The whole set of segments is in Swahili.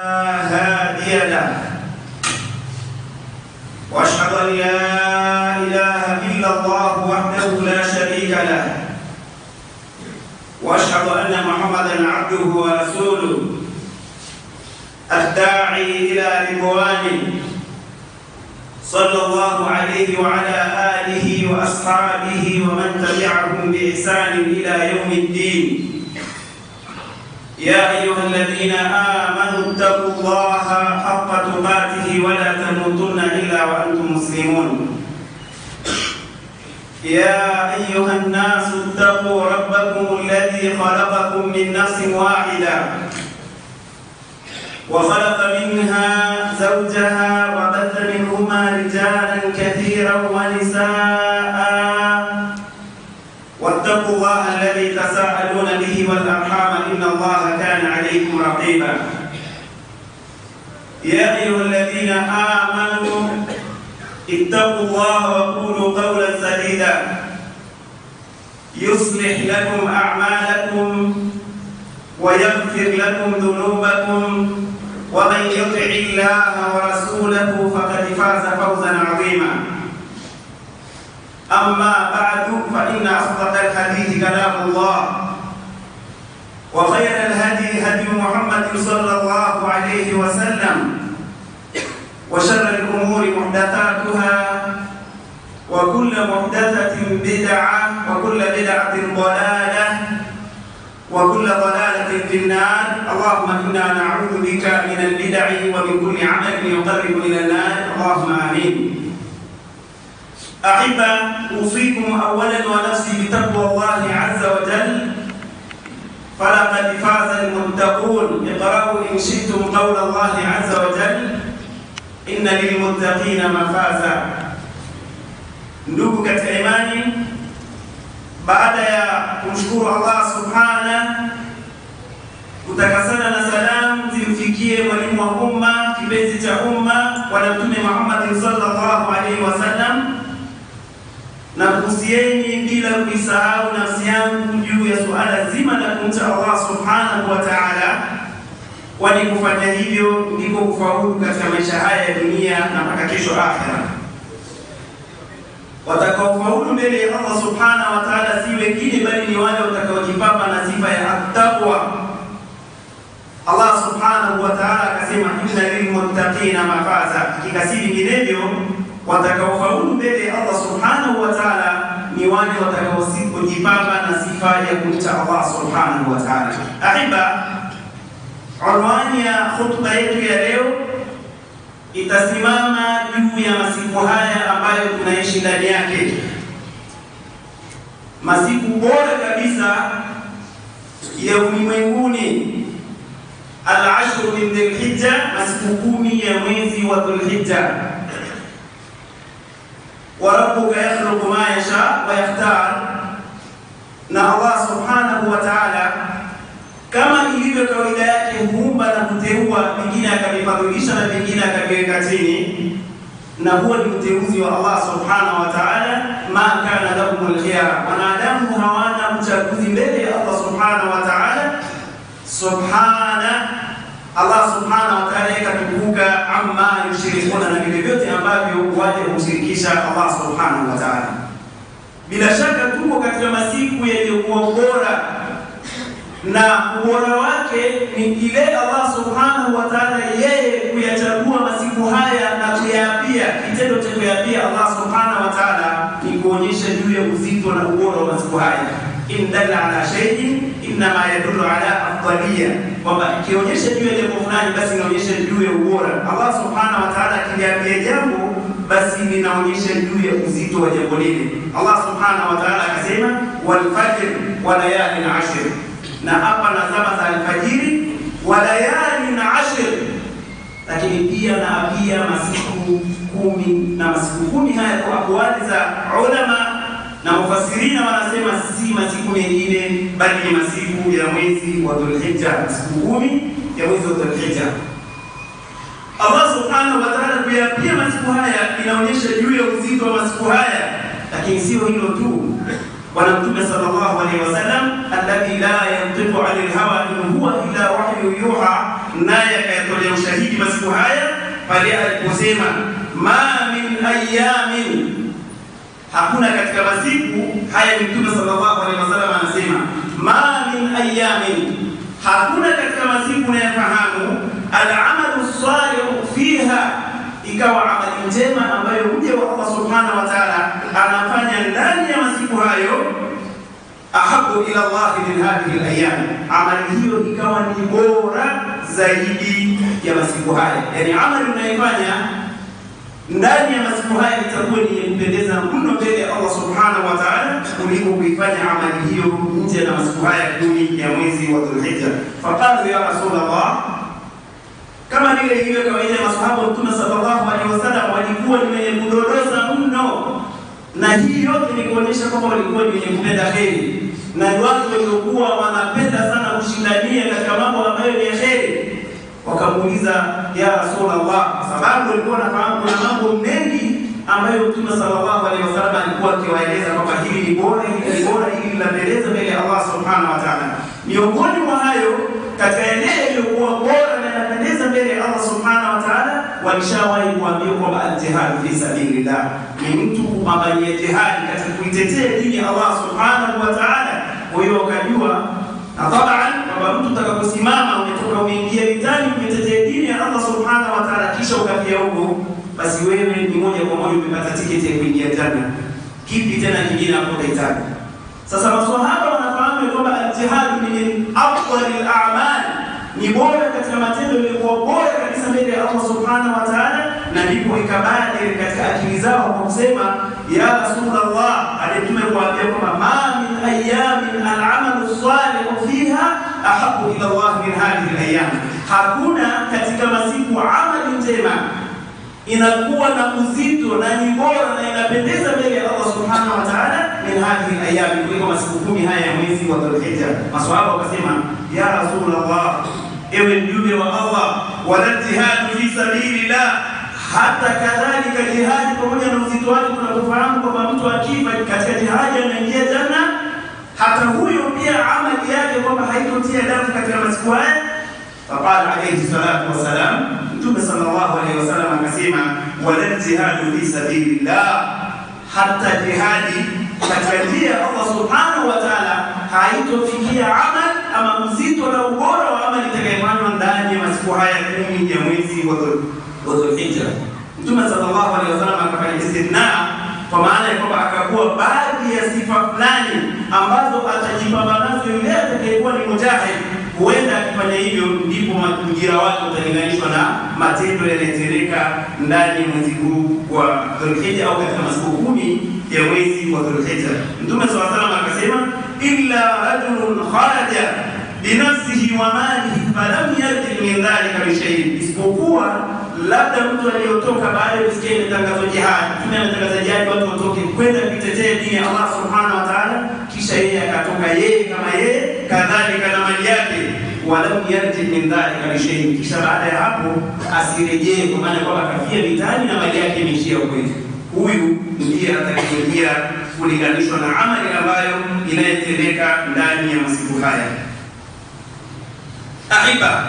هادي له واشهد ان لا اله الا الله وحده لا شريك له واشهد ان محمدا عبده ورسوله الداعي الى رضوانه صلى الله عليه وعلى اله واصحابه ومن تبعهم باحسان الى يوم الدين. يا أيها الذين آمنوا اتقوا الله حق تقاته ولا تموتن إلا وأنتم مسلمون. يا أيها الناس اتقوا ربكم الذي خلقكم من نفس واحدة وخلق منها زوجها وبث منهما رجالا كثيرا ونساء واتقوا الله الذي تساءلون به والأرحام إن الله كان عليكم رقيبا. يا أيها الذين آمنوا اتقوا الله وقولوا قولا سديدا يصلح لكم أعمالكم ويغفر لكم ذنوبكم ومن يطع الله ورسوله فقد فاز فوزا عظيما. أما بعد فإن أصدق الحديث كلام الله وخير الهدي هدي محمد صلى الله عليه وسلم وشر الأمور محدثاتها وكل محدثة بدعة وكل بدعة ضلالة وكل ضلالة في النار. اللهم إنا نعوذ بك من البدع ومن كل عمل يقرب إلى النار اللهم آمين. أحبة، أوصيكم أولا ونفسي بتقوى الله عز وجل فلقد فاز المتقون. اقرأوا إن شئتم قول الله عز وجل إن للمتقين مفازا. Ndugu katika imani, baada ya kumshukuru Allah subhanahu, kutakasana na salamu zimfikie mwalimu wa umma, kipenzi cha umma, Bwana Mtume Muhammad sallallahu alaihi wasallam, na kuhusieni bila kuisahau nafsi yangu juu ya suala zima la kumcha Allah subhanahu wa ta'ala, kwani kufanya hivyo ndiko kufaulu katika maisha haya ya dunia na mpaka kesho akhera. Watakaofaulu mbele ya Allah subhanahu wa ta'ala si wengine bali ni wale watakaojipamba na sifa ya at-taqwa. Allah subhanahu wa ta'ala akasema inna lilmuttaqina mafaza, hakika si vinginevyo watakaofaulu mbele ya Allah subhanahu wa ta'ala ni wale watakaojipamba na sifa ya kumcha Allah subhanahu wa ta'ala. Ahiba, unwani ya khutba yetu ya leo itasimama juu ya masiku haya ambayo tunaishi ndani yake, masiku bora kabisa ya ulimwenguni, al-ashru min dhil-hijja, masiku 10 ya mwezi wa dhul-hijja. وربك يخلق ما يشاء ويختار. Na Allah subhanahu wa ta'ala kama ilivyo kawaida yake huumba na kuteua, vingine akavifadhilisha na vingine akaviweka chini, na huwa ni uteuzi wa Allah subhanahu wa ta'ala. Ma kana lahumul khiyara, wanadamu hawana uchaguzi mbele ya Allah subhanahu wa ta'ala. Allah subhanahu wa ta'ala yakatukuka amma yushirikuna, na vile vyote ambavyo waje kumshirikisha Allah subhanahu wa ta'ala. Bila shaka tuko katika masiku yaliyokuwa bora, na ubora wake ni ile Allah subhanahu wa ta'ala yeye kuyachagua masiku haya na kuyapia. Kitendo cha kuyapia Allah subhanahu wa ta'ala ni kuonyesha juu ya uzito na ubora wa masiku haya. In dalla ala shay'in inma yadullu ala afdaliyya, kwamba ikionyesha juu ya jambo fulani basi inaonyesha juu ya ubora. Allah subhanahu wa ta'ala akiliambia jambo basi linaonyesha juu ya uzito wa jambo lile. Allah subhanahu wa ta'ala akasema wal fajr wa layalin ashr, na hapa na zama za alfajiri wa layalin ashr, lakini pia na pia masiku 10, na masiku 10 haya kwa aqwali za ulama na mufassirina wanasema si masiku mengine bali ni masiku ya mwezi wa Dhul-Hijja, masiku 10 ya mwezi wa Dhul-Hijja. Allah subhanahu wa ta'ala pia masiku haya inaonyesha juu ya uzito wa masiku haya. Lakini sio hilo tu, Bwana Mtume sallallahu alaihi wasallam alladhi la yantiqu 'anil hawa in huwa illa wahyu yuha, naye akayatolea ushahidi masiku haya pale aliposema ma min ayamin, hakuna katika masiku haya. Mtume sallallahu alaihi wasallam anasema ma min ayamin, hakuna katika masiku unayafahamu al-amalu salihu fiha, ikawa amali njema ambayo mja wa Allah subhanahu wa ta'ala anafanya ndani ya masiku hayo, ahabu ila Allah min hadhihi al-ayyam, amali hiyo ikawa ni bora zaidi ya masiku haya. Yani amali unayofanya ndani ya masiku haya itakuwa ni kupendeza mno mbele ya Allah subhanahu wa ta'ala kuliko kuifanya amali hiyo nje na masiku haya 10 ya mwezi wa Dhulhijja. Faqala ya Rasulullah, kama vile hiyo kawaida ya masahaba wa Mtume sallallahu alaihi wasallam walikuwa ni wenye kudorosa mno, na hii yote ni kuonyesha kwamba walikuwa ni wenye kupenda kheri, na watu waliokuwa wanapenda sana kushindania katika mambo ambayo ni kheri. Wakamuuliza ya Rasulullah, sababu walikuwa wanafahamu kuna mambo mengi ambayo Mtume sallallahu alaihi wasallam alikuwa akiwaeleza kwamba hili ni bora, hili ni bora, hili linapendeza mbele ya Allah subhanahu wa ta'ala. Miongoni mwa hayo katika eneo iliyokuwa bora na inapendeza mbele ya Allah subhanahu wa ta'ala, walishawahi kuambia kwamba al-jihad fi sabilillah ni mtu kupambania jihad katika kuitetea dini ya Allah subhanahu wa ta'ala. Kwa hiyo wakajua na tabaan kwamba mtu utakaposimama umetoka umeingia vitani kuitetea dini ya Allah subhanahu wa ta'ala kisha ukafia huko, basi wewe ni moja kwa moja umepata tiketi ya kuingia janna. Kipi tena kingine hapo unahitaji? Sasa maswahaba wanafahamu kwamba al-jihad ni afdalul a'mal, ni bora katika matendo yaliyokuwa bora kabisa mbele ya Allah subhanahu wa ta'ala, na ndipo ikabadili katika akili zao kwa kusema ya Rasulullah, alitume kuambia kwamba ma min ayamin al-amalu salihu fiha ahabbu ila Allah min hadhihi al-ayyam, hakuna katika masiku amali njema inakuwa na uzito na ni bora na inapendeza mbele ya Allah subhanahu wa ta'ala min hadhihi al-ayyam, kuliko masiku 10 haya ya mwezi wa Dhulhijja. Maswahaba wakasema ya Rasulullah, ewe mjumbe wa Allah, wala jihad fi sabilillah, hata kadhalika jihad pamoja na uzito wake tunapofahamu kwamba mtu akifa katika jihad anaingia janna, hata huyo pia amali yake kwamba haitotia damu katika masiku haya. Faqala alayhi salatu wasalam, Mtume sallallahu alayhi wasallam akasema wala jihad fi sabilillah, hata jihadi katika njia ya Allah subhanahu wa ta'ala haitofikia amal ama uzito na ubora wa amali itakayofanywa ndani ya masiku haya 10 ya mwezi wa Dhulhijja. Mtume sallallahu alaihi wasallam akafanya istithna, kwa maana ya kwamba akakuwa baadhi ya sifa fulani ambazo atajipamba nazo yule atakayekuwa ni mujahid, huenda akifanya hivyo ndipo ujira wake utalinganishwa na matendo yanayotereka ndani ya mwezi huu wa Dhulhijja au katika masiku 10 ya mwezi wa Dhulhijja. Mtume sallallahu alaihi wasallam akasema illa rajulun kharaja binafsihi wa malihi falam yarji min dhalika bi shay'in, isipokuwa labda mtu aliyotoka baada ya kusikia tangazo jihad, Mtume anatangaza jihad, watu watoke kwenda kuitetea dini ya Allah subhanahu wa ta'ala, kisha yeye akatoka yeye kama yeye kadhalika na mali yake, walam yarji min dhalika bi shay'in, kisha baada ya hapo asirejee, kwa maana kwamba kafia vitani na mali yake imeishia huko. Huyu ndiye atakayeingia kulinganishwa na amali ambayo inayotereka ndani ya masiku haya. Ahiba,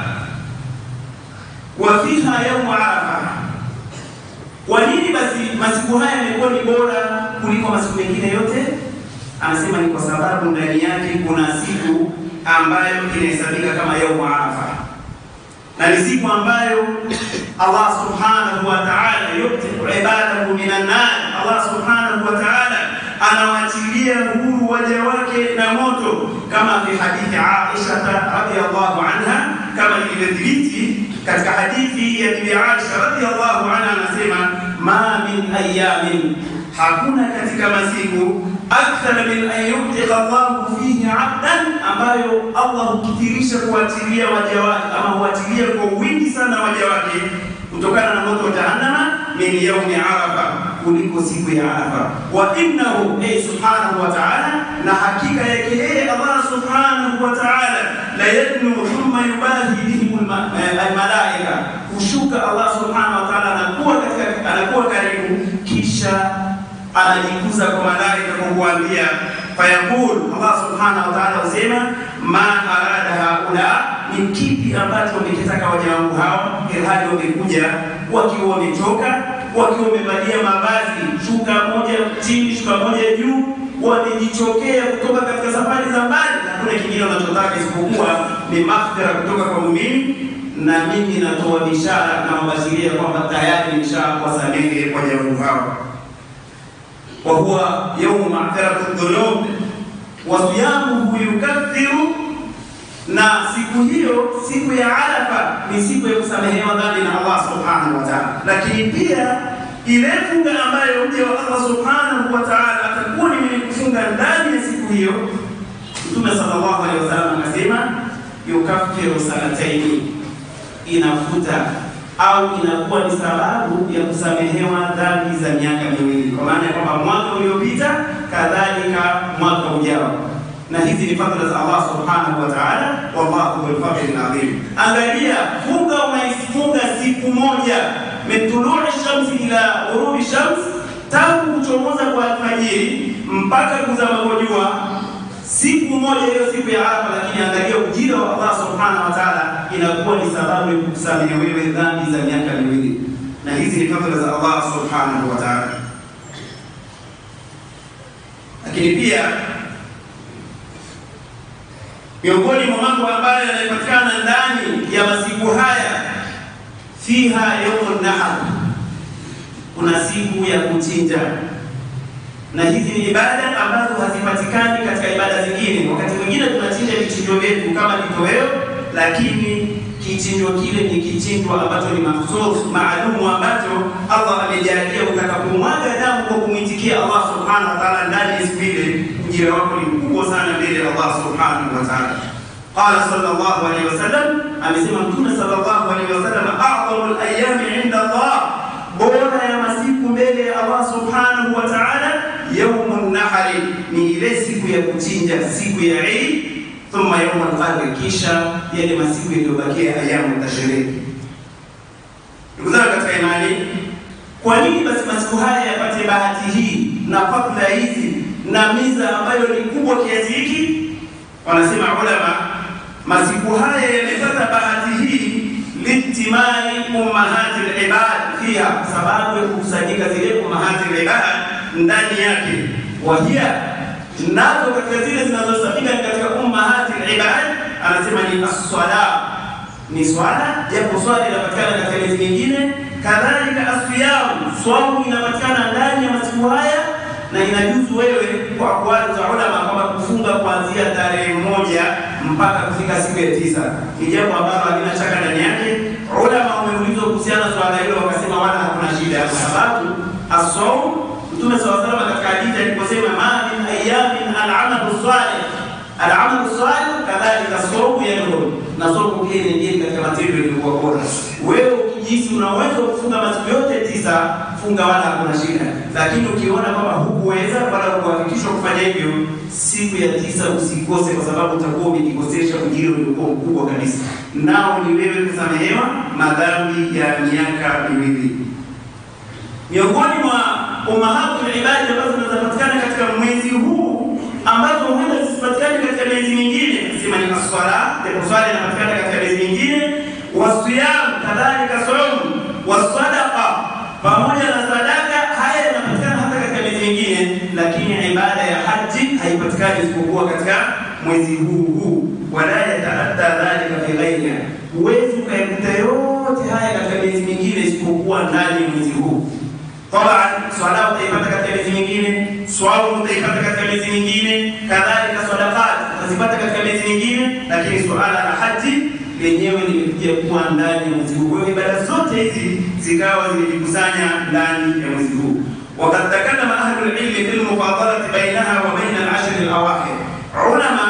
wa fiha yawm Arafa. Kwa nini basi masiku haya yamekuwa ni bora kuliko masiku mengine yote? Anasema ni kwa sababu ndani yake kuna siku ambayo inahesabika kama yawm Arafa, na ni siku ambayo Allah subhanahu wa ta'ala yuktibu ibadahu minan nar. Allah subhanahu wa ta'ala anawachilia huru waja wake na moto, kama fi hadithi Aisha radhiyallahu anha, kama ilivyothibiti katika hadithi ya Bibi Aisha radhiyallahu anha, anasema ma min ayamin, hakuna katika masiku akthar min an yubtiqa Allah fihi 'abdan, ambayo Allah hukithirisha kuwatilia waja wake ama huwatilia kwa wingi sana waja wake kutokana na moto wa jahannama, min yawmi Arafa, kuliko siku ya Arafa. Wa innahu subhanahu wa ta'ala, na hakika yake yeye Allah subhanahu wa ta'ala, la yadnu thumma yubahi bihim al-malaika, kushuka Allah subhanahu wa ta'ala anakuwa karibu, kisha anajikuza kwa malaika kwa kuambia fayaqul, Allah subhanahu wa ta'ala usema, ma arada haula, ni kipi ambacho wamekitaka waja wangu hao, ilhali wamekuja wakiwa wamechoka, wakiwa wamevalia mavazi shuka moja chini shuka moja juu, wamejichokea kutoka katika safari za mbali. Hakuna kingine wanachotaka isipokuwa ni maghfira kutoka kwa muumini, na mimi natoa bishara na mabashiria kwamba tayari nishawasamehe waja wangu hao. Wa huwa yawmu maghfirati dhunub wa siyamuhu yukaffiru, na siku hiyo, siku ya Arafa, ni siku ya kusamehewa dhambi na Allah subhanahu wa ta'ala. Lakini pia ile funga ambayo mja wa Allah subhanahu wa ta'ala atakuwa ni kufunga ndani ya siku hiyo, Mtume sallallahu alaihi wasallam akasema yukaffiru sanataini, inafuta au inakuwa ni sababu ya kusamehewa dhambi za miaka miwili, kwa maana kwamba mwaka uliopita kadhalika mwaka ujao. Na hizi ni fadhila za Allah subhanahu wa ta'ala, wallahu dhul fadli adhim. Angalia, funga unaifunga siku moja, min tulu'i shamsi ila ghurubi shams, tangu kuchomoza kwa alfajiri mpaka kuzama kwa jua, siku moja hiyo, siku ya Arafa. Lakini angalia ujira wa Allah subhanahu wa ta'ala, inakuwa ni sababu ya kukusamehe wewe dhambi za miaka miwili. Na hizi ni fadhila za Allah subhanahu wa ta'ala. Lakini pia miongoni mwa mambo ambayo yanapatikana ndani ya masiku haya, fiha yawmun nahar, kuna siku ya kuchinja. Na hizi ni ibada ambazo hazipatikani katika ibada zingine. Wakati mwingine tunachinja vichinjo vyetu kama kitoweo, lakini kichinjo kile ni kichinjo ambacho ni mahsus maalum, ambacho Allah amejalia utakapomwaga damu kwa kumwitikia Allah subhanahu wa ta'ala ndani ya siku ile, ujira wako ni mkubwa sana mbele ya Allah subhanahu wa ta'ala. Qala sallallahu alayhi wasallam, amesema Mtume sallallahu alayhi wasallam, a'dhamul ayyami 'inda Allah, bora ya masiku mbele ya Allah subhanahu wa ta'ala, yawmun nahari, ni ile siku ya kuchinja, siku ya Eid, thumma yawmul qadr, kisha yale masiku yaliyobakia ayamu tashrik. Ndugu zangu katika imani, kwa nini basi masiku haya yapate bahati hii na fadhila hizi na miza ambayo ni kubwa kiasi hiki? Wanasema ulama, masiku haya yamepata bahati hii litimai ummahati al-ibad fiha, sababu ya kukusanyika zile ummahati al-ibad ndani yake. Wahia, nazo katika zile zinazosabika katika ummahati al-ibad, anasema ni as-sala, ni swala, japo swala inapatikana katika miezi mingine. Kadhalika as-siyam, swaumu inapatikana ndani ya masiku haya, na inajuzu wewe kwa aqwali za ulama kwamba kufunga kuanzia tarehe 1 mpaka kufika siku ya 9 ni jambo ambalo halina shaka ndani yake. Ulama wameulizwa kuhusiana na swala hilo, wakasema wala hakuna shida, kwa sababu as-sawm, Mtume sallallahu alaihi wasallam katika hadithi aliposema ma min ayamin al-amalu salih, al-amalu salih kadhalika sawmu yadhur, na sawmu ile ni katika matendo yaliyokuwa bora. Wewe ukijisi unaweza kufunga masiku yote 9, funga wala hakuna shida. Lakini ukiona kwamba hukuweza wala hukuhakikisha kufanya hivyo, siku ya 9 usikose, kwa sababu utakuwa umejikosesha ujira uliokuwa mkubwa kabisa, nao ni wewe kusamehewa madhambi ya miaka miwili. Miongoni mwa umahatul ibada ambazo zinapatikana katika mwezi huu, ambazo huenda zisipatikane katika miezi mingine, sema ni as-sala, kwa swala inapatikana katika miezi mingine, wasiyam, kadhalika saum, wasadaqa, pamoja na sadaka, haya yanapatikana hata katika miezi mingine. Lakini ibada ya haji haipatikani isipokuwa katika mwezi huu. Wala yataadda dhalika fi ghayriha, huwezi kuyakuta yote haya katika miezi mingine isipokuwa ndani ya mwezi huu. Taban, swala utaipata katika miezi mingine, swaumu utaipata katika miezi mingine, kadhalika sadaqat utazipata katika miezi mingine, lakini suala la haji lenyewe limekuja kuwa ndani ya mwezi huu. Kwa hiyo ibada zote hizi zikawa zimejikusanya ndani ya mwezi huu. Wakati takallama ahlul ilmi bil mufadalati bainaha wa baina al-ashr al-awakhir, ulama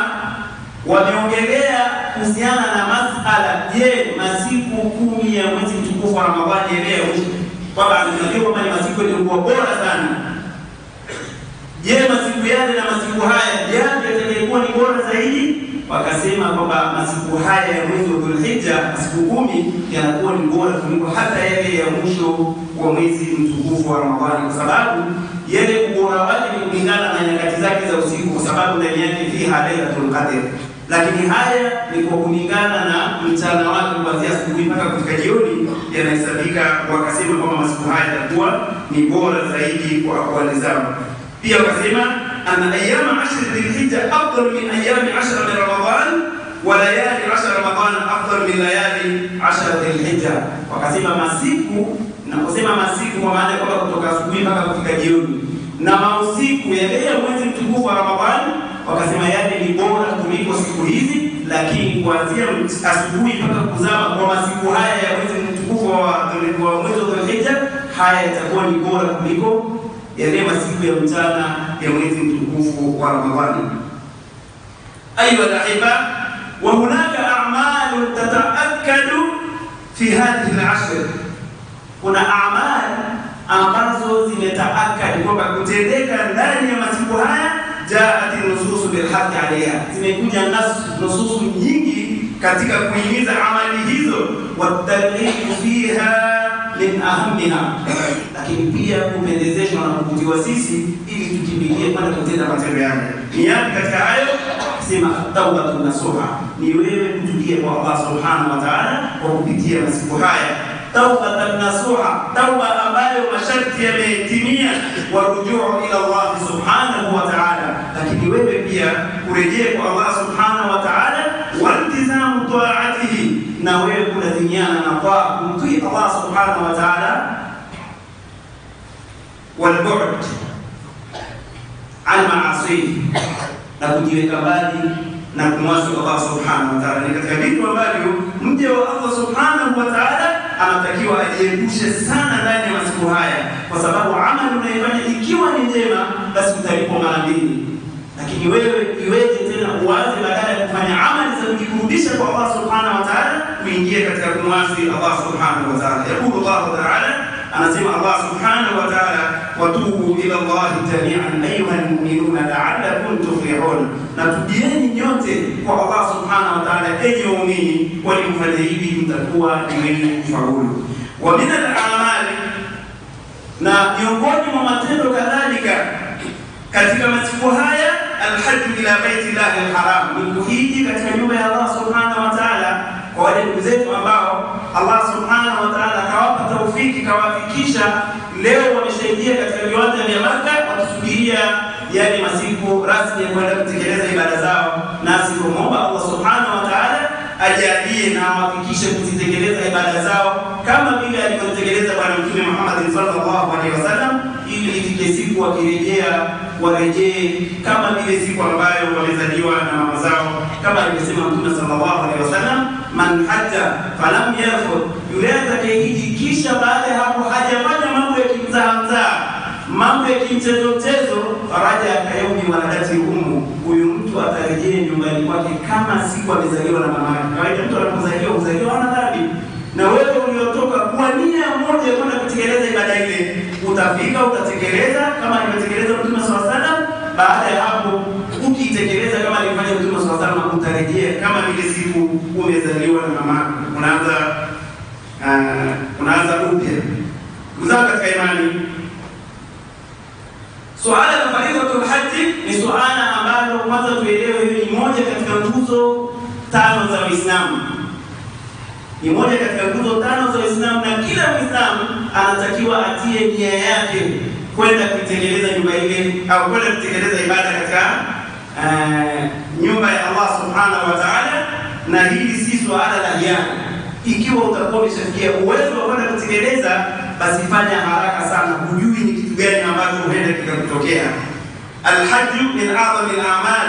wameongelea kuhusiana na masala, je, masiku 10 ya mwezi mtukufu wa Ramadhani leo kwamba tunajua kwamba ni masiku yaliyokuwa bora sana. Je, masiku yale na masiku haya yapi yatakayokuwa ni bora zaidi? wakasema kwamba masiku haya ya mwezi wa Dhulhijja, masiku 10 yanakuwa ni bora kuliko hata yale ya mwisho wa mwezi mtukufu wa Ramadhani, kwa sababu yale ubora wake ni kulingana na nyakati zake za usiku, kwa sababu ndani yake fiha Lailatul Qadr. Lakini haya ni kwa kulingana na mchana wake kuanzia asubuhi mpaka kufika jioni yanahesabika. Wakasema kwamba masiku haya yatakuwa ni bora zaidi kwa aqwali zao. Pia wakasema anna ayyama 10 Dhulhijja afdal min ayyami 10 min Ramadhan wa layali 10 Ramadhan afdal min layali 10 Dhulhijja. Wakasema masiku, na kusema masiku kwa maana kwamba kutoka asubuhi mpaka kufika jioni, na mausiku yale ya mwezi mtukufu wa Ramadhani, wakasema yale ni bora kuliko siku hizi, lakini kuanzia asubuhi mpaka kuzama kwa masiku haya ya mwezi mtukufu wa mwezi wa Dhulhijja, haya yatakuwa ni bora kuliko yale masiku ya mchana ya mwezi mtukufu wa Ramadhani. Ayuha al-ahibba, wa hunaka a'mal tata'akkadu fi hadhihi al-'ashr. Kuna a'mal ambazo zimetaakad kwamba kutendeka ndani ya masiku haya, jaat nusus bil haqq alayha, zimekuja nusus nyingi katika kuhimiza amali hizo, wa targhib fiha min ahammiha, lakini pia kupendezeshwa na kuvutiwa sisi ili tukimbilie kwenda kutenda matendo yake. Ni yapi katika hayo? Sema taubatun nasuha, ni wewe kutulia kwa Allah subhanahu wa ta'ala kwa kupitia masiku haya. Taubatan nasuha, tauba ambayo masharti yametimia, wa rujuu ila Allah subhanahu wa ta'ala, lakini wewe pia kurejea kwa Allah subhanahu wa ta'ala, wa iltizamu ta'atihi, na wewe kunadhimiana na taa kumtii Allah subhanahu wa ta'ala, wal bu'd an ma'asi, na kujiweka mbali na kumwasi Allah subhanahu wa ta'ala. Ni katika vitu ambavyo mja wa Allah subhanahu wa ta'ala anatakiwa ajiepushe sana ndani ya masiku haya, kwa sababu amali unayofanya ikiwa ni njema, basi utalipwa mara mbili. Lakini wewe iweje tena uanze badala ya kufanya amali za kujikurubisha kwa Allah subhanahu wa ta'ala, kuingia katika kumwasi Allah subhanahu wa ta'ala? Yaqulu Allah ta'ala, anasema Allah subhanahu wa ta'ala, watubu ila Allah jami'an ayyuhal mu'minuna la'allakum tuflihun, na tubieni nyote kwa Allah subhanahu wa ta'ala enyi waumini, kwani mfanye hivi mtakuwa ni wenye kufaulu. Wa min al-a'mali, na miongoni mwa matendo kadhalika katika masiku haya, al-hajj ila baiti llahi al-haram, ni kuhiji katika nyumba ya Allah subhanahu wa ta'ala. Kwa wale ndugu zetu ambao Allah subhanahu wa ta'ala kawapa taufiki, kawafikisha leo wameshaingia katika viwanja vya Makkah, wakisubiria yale masiku rasmi ya kwenda kutekeleza ibada zao, nasi kumwomba Allah subhanahu wa ta'ala ajalie na awafikishe kuzitekeleza ibada zao kama vile alivyotekeleza Bwana Mtume Muhammad sallallahu alaihi wasallam, ili ifike siku wakirejea warejee kama vile siku ambayo wamezaliwa na mama zao, kama alivyosema Mtume sallallahu alaihi wasallam, man hajja falam yarfud, yule atakayehiji kisha baada ya hapo hajafanya mambo ya kimzahamzaa, mambo ya kimchezo, faraja kayaumi waladati ummu, huyu mtu atarejea nyumbani kwake kama siku amezaliwa na mama yake. Kawaida mtu anapozaliwa huzaliwa hana dhambi, na wewe uliotoka kwa nia moja kwenda kutekeleza ibada ile, utafika utatekeleza kama alivyotekeleza Mtume sallallahu alaihi wasallam. Baada ya hapo ukitekeleza kama alivyofanya Mtume sallallahu alaihi wasallam, utarejea kama vile siku umezaliwa na mama yako. Unaanza upya. Kuzaa katika imani. Suala la fardhatul haji ni suala ambalo kwanza tuelewe, hiyo ni moja katika nguzo 5 za Uislamu. Ni moja katika nguzo 5 za Uislamu, na kila Muislamu anatakiwa atie nia yake kwenda kutekeleza nyumba ile au kwenda kutekeleza ibada katika nyumba ya Allah subhanahu wa ta'ala. Na hili si suala la hiari. Ikiwa utakuwa umeshafikia uwezo wa kwenda kutekeleza, basi fanya haraka sana, hujui ni kitu gani ambacho huenda kikakutokea. Al-hajj min a'zami al-a'mal,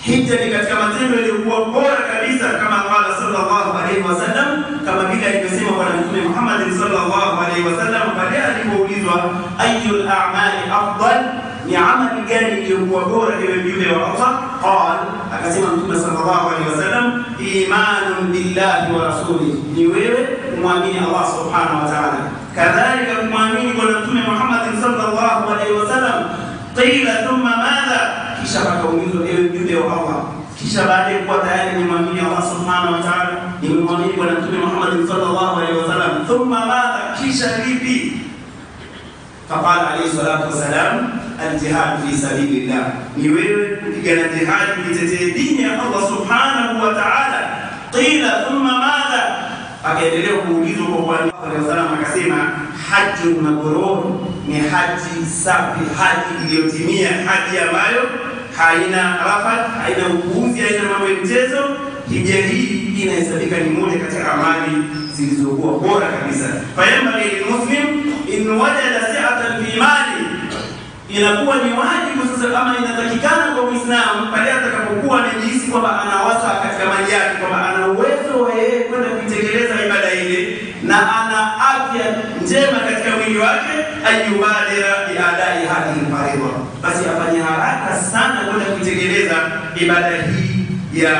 hija ni katika matendo yaliyokuwa bora kabisa, kama qala sallallahu alaihi wasallam, kama vile alivyosema Bwana Mtume Muhammad sallallahu alaihi wasallam pale alipoulizwa ayyul a'mali afdal, ni amali gani iliyokuwa bora ewe mjumbe wa Allah? Qala, akasema Mtume sallallahu alaihi wasallam, imanun billahi wa rasulihi, ni wewe kumwamini Allah subhanahu wa ta'ala, kadhalika kumwamini Bwana Mtume Muhammad sallallahu alaihi wasallam. Qila thumma madha, kisha akaulizwa ewe mjumbe wa Allah, kisha kisha baada ya kuwa tayari nimemwamini Allah subhanahu wa ta'ala, nimemwamini Bwana Mtume Muhammad sallallahu alaihi wasallam, thumma madha, kisha vipi? Faqala alayhi salatu wasalam, al-jihad fi sabilillah, ni wewe kupigana jihad kuitetea dini ya Allah subhanahu wa ta'ala. Qila thumma madha, akaendelea kuulizwa kwa Bwana sallallahu akasema, hajjun mabrur, ni haji safi, haji iliyotimia, haji ambayo haina rafat, haina upuuzi, haina mambo ya mchezo. Hija hii inahesabika ni moja katika amali zilizokuwa bora kabisa. Fayambali lilmuslim in wajada si'atan fi mali, inakuwa ni wajibu sasa, kama inatakikana kwa Muislamu pale atakapokuwa anajihisi kwamba anawasa katika mali yake, kwamba ana uwezo wa yeye kwenda kutekeleza ibada ile na ana afya njema katika mwili wake, ayubadira biadai hadhihi faridha, basi afanye haraka sana kwenda kutekeleza ibada hii ya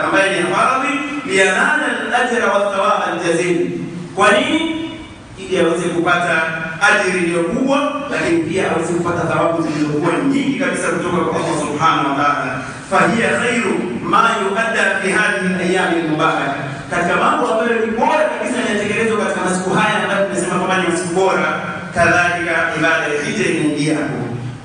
ambayo ni faradhi, lianala al-ajra wa thawab al-jazil. Kwa nini? Ili aweze kupata ajira iliyo kubwa, lakini pia aweze kupata thawabu zilizokuwa nyingi kabisa kutoka kwa Allah subhanahu wa ta'ala. Fahiya khairu ma yuadda fi hadhihi al-ayyam al-mubarak, katika mambo ambayo ni bora kabisa yanatekelezwa katika masiku haya ambayo tunasema kwamba ni masiku bora, kadhalika ibada ya hija inaingia hapo.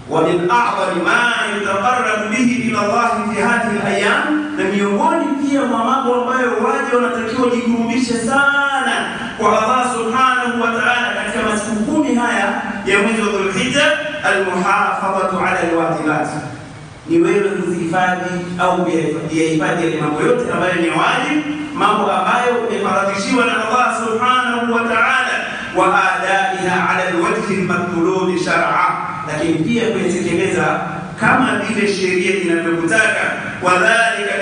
Wa min a'zami ma yataqarrabu bihi ila Allah fi hadhihi al-ayyam, na miongoni pia mwa mambo ambayo waje wanatakiwa jikurubishe sana kwa Allah subhanahu wa ta'ala katika masiku 10 haya ya mwezi wa Dhulhijja, al-muhafadhatu ala al-wajibat, ni wewe kuzihifadhi au kuyahifadhi yale mambo yote ambayo ni wajibu, mambo ambayo yamefaradhishiwa na Allah subhanahu wa ta'ala, wa adaiha ala al-wajhi al-matlub shar'a, lakini pia kuitekeleza kama vile sheria inavyotaka. Wadhalika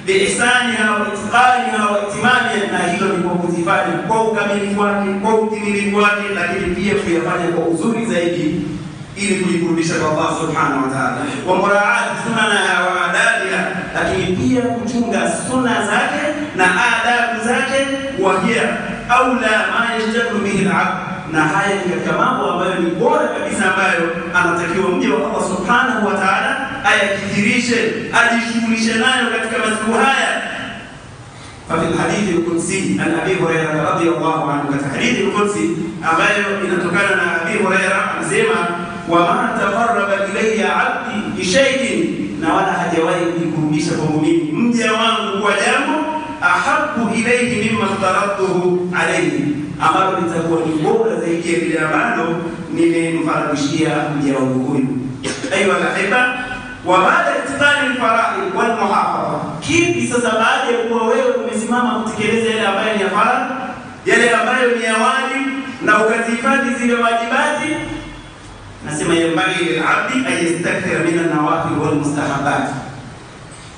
biihsaniha wa itqaniha wa itimamiha, na hilo ni kwa kuzifanya kwa ukamilifu wake, kwa utimilifu wake, lakini pia kuyafanya kwa uzuri zaidi ili kujikurubisha kwa Allah subhanahu wa ta'ala. Wa muraa'at sunanaha wa adabiha, lakini pia kuchunga sunna zake na adabu zake. Wa hiya aula ma yajtabu bihi al-'abd, na haya ni katika mambo ambayo ni bora kabisa ambayo anatakiwa mja wa Allah subhanahu wa ta'ala ayakithirishe, ajishughulishe nayo katika masiku haya. ففي الحديث القدسي عن أبي هريرة رضي الله عنه، كحديث القدسي ambayo inatokana na Abi Hurairah anasema, wama taqarraba ilayya 'abdi bi shay'in, na wala hajawahi kujikurubisha kwangu mimi mja wangu kwa jambo, ahabbu ilayhi mimma aftaratuhu alayhi, ambalo litakuwa ni bora zaidi ya lile ambalo nimemfaradhishia mja wangu huyu. Ayuha al-ahibba, wa baada itqani al-fara'id wal muhafadha, kipi sasa baada ya kuwa wewe umesimama kutekeleza yale ambayo ni ya faradhi, yale ambayo ni ya wajibu, na ukazihifadhi zile wajibati, nasema yambagi lil-'abdi an yastakthira min an-nawafil wal mustahabbat,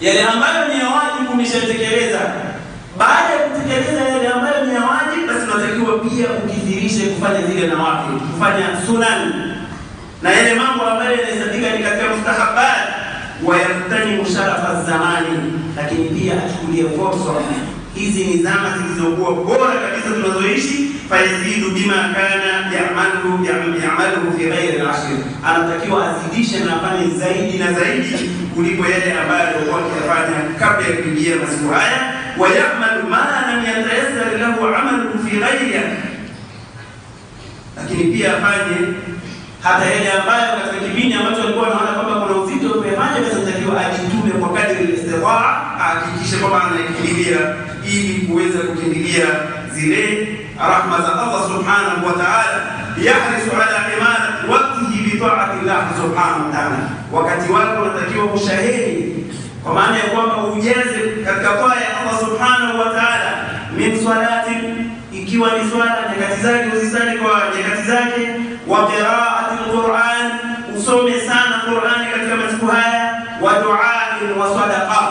yale ambayo ni ya wajibu umeshatekeleza. Baada ya kutekeleza yale ambayo ni ya wajibu, basi unatakiwa pia ukithirishe kufanya zile nawafil, kufanya sunani, na yale mambo ambayo yanahesabika ni katika mustahabbat. Wa yaftani musharafa zamani, lakini pia achukulie fursa hizi, ni zama zilizokuwa bora kabisa tunazoishi. Fayazidu bima kana ya'malu fi ghairi al-ashr, anatakiwa azidishe na afanye zaidi na zaidi kuliko yale ambayo alikuwa akifanya kabla ya kuingia masiku haya. Wa ya'malu ma lam yatayassar lahu 'amalu fi ghayriha, lakini pia afanye hata yale ambayo katika kipindi ambacho alikuwa anaona kwamba kuna uzito umefanya, basi anatakiwa ajitume kwa kadri al-istitaa, ahakikishe kwamba anakimbilia ili kuweza kukimbilia zile rahma za Allah subhanahu wa ta'ala. Yahrisu ala imarati waqtihi bi ta'ati Allah subhanahu wa ta'ala, wakati wako unatakiwa ushahidi, kwa maana ya kwamba ujaze katika taa ya Allah subhanahu wa ta'ala. Min salati, ikiwa ni swala nyakati zake uzisali kwa nyakati zake. Wa qira'ati al-Qur'an, usome sana Qur'ani katika masiku haya. Wa du'a wa sadaqa,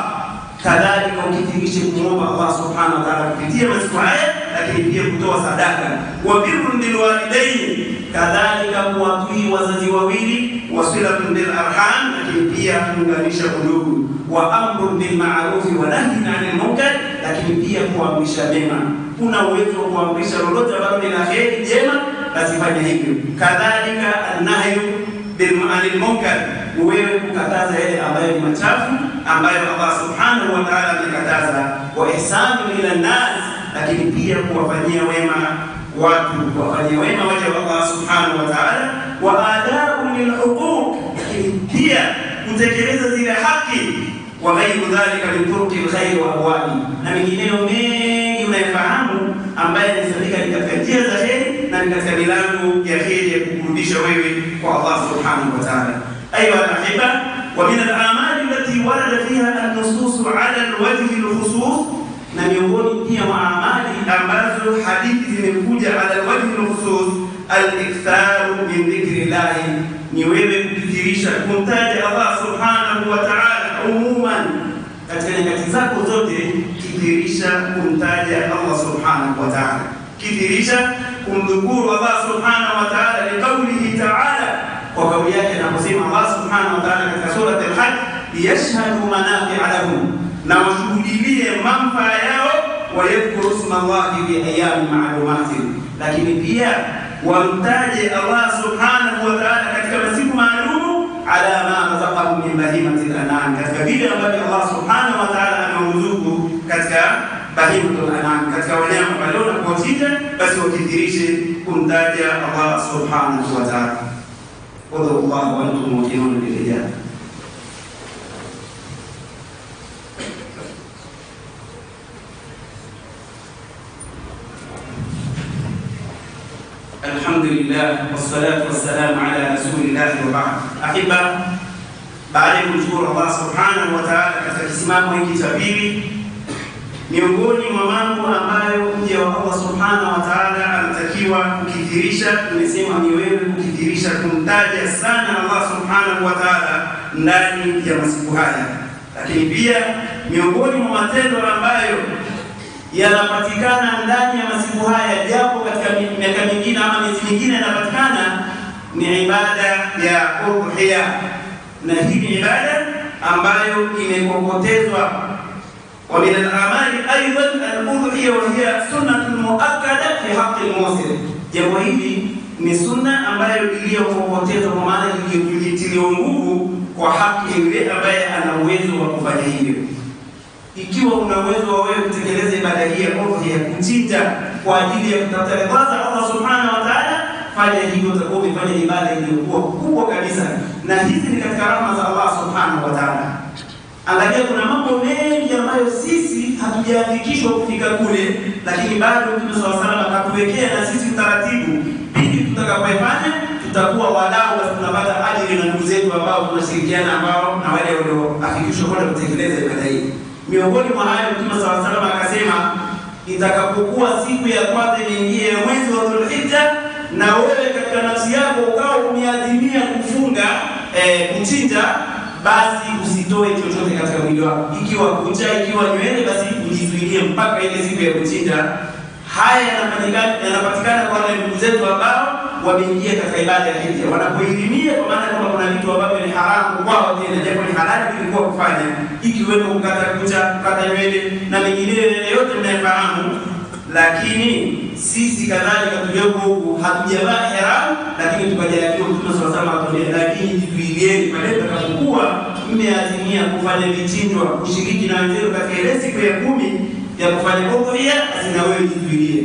kadhalika ukithirishe kumwomba Allah subhanahu wa ta'ala kupitia masiku haya, lakini pia kutoa sadaka. Wa birrun bil walidayn, kadhalika kuwatii wazazi wawili. Wa silatun bil arham, lakini pia kuunganisha ndugu. Wa amrun bil ma'ruf wa nahyun 'anil munkar, lakini pia kuamrisha mema. Kuna uwezo wa kuamrisha lolote ambalo ni la kheri jema, basi fanya hivyo. Kadhalika an-nahyu bil 'anil munkar, wewe kukataza yale ambayo ni machafu. ambayo Allah subhanahu wa ta'ala amekataza, wa ihsanu ila nas, lakini pia kuwafanyia wema watu, kuwafanyia wema waja wa Allah subhanahu wa ta'ala, wa ada'u lil huquq, lakini pia kutekeleza zile haki, wa ghayru dhalika min turuqil khair wa abwabi, na mengineyo mengi unayofahamu ambaye yanasabika katika njia za heri na katika milango ya heri ya kukurudisha wewe kwa Allah subhanahu wa ta'ala. Ayuha al-ahibba, wa min al-a'mali allati warada fiha an-nusus 'ala al-wajhi al-khusus, na miongoni pia mwa amali ambazo hadithi zimekuja 'ala al-wajhi al-khusus, al-iktharu min dhikrillah, ni wewe kukithirisha kumtaja Allah subhanahu wa ta'ala umuman katika nyakati zako zote. Kithirisha kumtaja Allah subhanahu wa ta'ala, kithirisha kumdhukuru Allah subhanahu wa ta'ala, liqaulihi ta'ala, kwa kauli yake anaposema Allah subhanahu wa ta'ala katika sura al-Hajj, yashhadu manafi'a lahum, na washuhudie manfaa yao, wa yadhkuru isma Allahi fi ayyamin ma'lumatin, lakini pia wamtaje Allah subhanahu wa ta'ala katika masiku maalumu, ala ma razaqahum min bahimatil an'am, katika vile ambavyo Allah subhanahu wa ta'ala amewaruzuku katika bahimatul an'am, katika wanyama walio na kuchinja, basi wakithirishe kumtaja Allah subhanahu wa ta'ala. Wallahu wa antum muqinun bil ijaba. Alhamdulillah wassalatu wassalamu ala rasulillah wa ba'd. Ahibba, baada ya kumshukuru Allah subhanahu wa ta'ala katika kisimamo hiki cha pili, miongoni mwa mambo ambayo mja wa Allah subhanahu wa ta'ala anatakiwa kukithirisha, tumesema ni wewe kukithirisha kumtaja sana Allah subhanahu wa ta'ala ndani ya masiku haya. Lakini pia miongoni mwa matendo ambayo yanapatikana ndani ya masiku haya, japo katika miaka mingine ama miezi mingine yanapatikana, ni ibada ya udhiya, na hii ni ibada ambayo imekokotezwa. Wa min al-amali aidan al-udhiya, wa hiya sunnatun muakkada fi haqqi al-muslim. Jambo hili ni sunna ambayo iliyokokotezwa, kwa maana iliyotiliwa nguvu kwa haki yule ambaye ana uwezo wa kufanya hivyo. Ikiwa una uwezo wa wewe kutekeleza ibada hii ya udhiya, kuchinja kwa ajili ya kutafuta ridha za Allah subhanahu wa ta'ala, fanya hivyo, utakuwa umefanya ibada iliyokuwa kubwa kabisa, na hizi ni katika rahma za Allah subhanahu wa ta'ala. Angalia, kuna mambo mengi ambayo sisi hatujafikishwa kufika kule, lakini bado Mtume sallallahu alaihi wasallam akatuwekea na sisi utaratibu, ili tutakapofanya tutakuwa wadau, basi tunapata ajira na ndugu zetu ambao tunashirikiana ambao na wale walioafikishwa kwenda kutekeleza ibada hii. Miongoni mwa hayo Mtume sallallahu alaihi wasallam akasema, itakapokuwa siku ya kwanza inaingia mwezi wa Dhulhijja, na wewe katika nafsi yako ukao umeazimia kufunga kuchinja, basi usitoe chochote katika mwili wako, ikiwa kucha, ikiwa nywele, basi ujizuilie mpaka ile siku ya kuchinja. Haya yanapatikana kwa wale ndugu zetu ambao wameingia katika ibada ya hija, wanapoilimia, kwa maana kama kuna vitu ambavyo ni haramu kwao, tena japo ni halali kulikuwa kufanya, ikiwemo kukata kucha, kukata nywele na mengineyo yote mnayofahamu. Lakini sisi kadhalika tulioko huku hatujavaa ihram, lakini tukajaliwa Mtume sallallahu alaihi wasallam, lakini jizuilieni pale mtakapokuwa mmeazimia kufanya vichinjwa, kushiriki na wenzenu katika ile siku ya 10 ya kufanya udhiya, asina wewe jizuilie.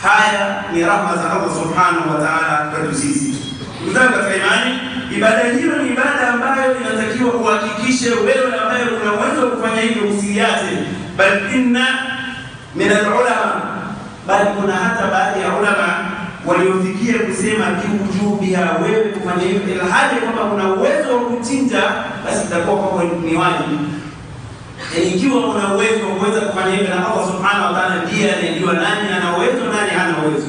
Haya ni rahma za Allah subhanahu wa ta'ala kwetu sisi. Ndugu zangu katika imani, ibada hiyo ni ibada ambayo inatakiwa kuhakikishe wewe ambaye una uwezo wa kufanya hivyo usiache, bal inna min al-ulama, bali kuna hata baadhi ya ulama waliofikia kusema kiujubiha, wewe kufanya hivyo ilhali kwamba kuna uwezo wa kuchinja, basi itakuwa kwako ni wajibu. Ikiwa una uwezo wa kuweza kufanya hivyo, na Allah subhanahu wa ta'ala ndiye anayejua nani ana uwezo nani hana uwezo,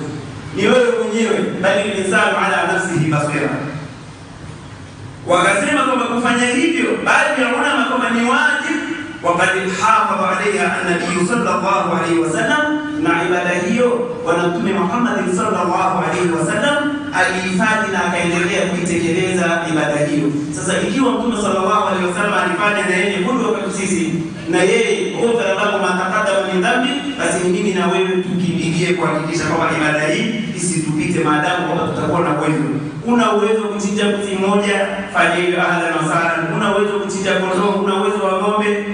ni wewe mwenyewe, bali insanu ala nafsihi basira. Wakasema kwamba kufanya hivyo baadhi ya ulama kwamba ni wajibu, وقد حافظ عليها النبي صلى الله عليه وسلم، na ibada hiyo bwana Mtume Muhammad sallallahu alaihi wasallam alihifadhi na akaendelea kuitekeleza ibada hiyo. Sasa ikiwa Mtume sallallahu alaihi wasallam alifanya na yeye hudu kwa sisi, na yeye ghufira lahu ma taqaddama min dhambi, basi mimi na wewe tukibigie kuhakikisha kwamba ibada hii isitupite, maadamu kwamba tutakuwa na uwezo. Una uwezo kuchinja mbuzi mmoja, fanya hivyo, ahlan wa sahlan. Una uwezo kuchinja kondoo, una uwezo wa ng'ombe,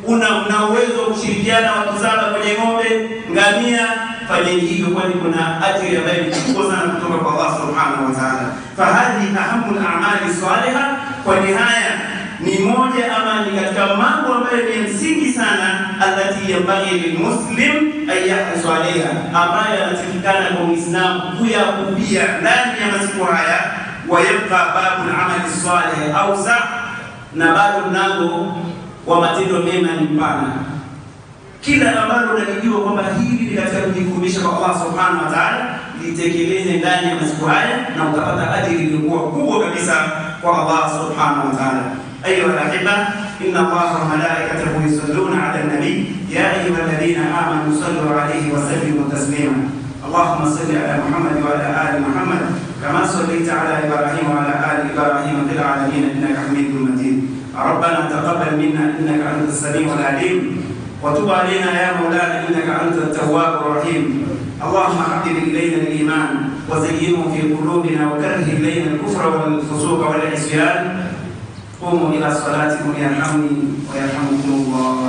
una uwezo kushirikiana watu saba kwenye ng'ombe, ngamia, fanyeni hivyo, kwani kuna ajira ambayo ni kubwa sana kutoka kwa Allah subhanahu wa ta'ala. Fahadhi ahamu al-a'mali salihah, kwani haya ni moja ama ni katika mambo ambayo ni msingi sana, allati yambaghi lilmuslim an yahrisu alayha, ambayo yanatakikana kwa Muislamu kuyakupia ndani ya masiku haya. Wa yabqa babu al-amali salih awsa, na bado mlango wa matendo mema ni mpana. Kila ambalo unajua kwamba hili ni katika kujikumbusha kwa Allah subhanahu wa ta'ala, litekeleze ndani ya masiku haya na utapata ajira iliyokuwa kubwa kabisa kwa Allah subhanahu wa ta'ala. أيها الأحبة، إن الله وملائكته يصلون على النبي يا أيها الذين آمنوا صلوا عليه وسلموا تسليما. اللهم صل على محمد وعلى آل محمد كما صليت على إبراهيم وعلى آل إبراهيم في العالمين إنك حميد مجيد. ربنا تقبل منا إنك أنت السميع العليم، وتب علينا يا مولانا إنك أنت التواب الرحيم. اللهم حبب إلينا الإيمان وزينه في قلوبنا وكره إلينا الكفر والفسوق والعصيان. قوموا إلى صلاتكم يرحمني ويرحمكم الله.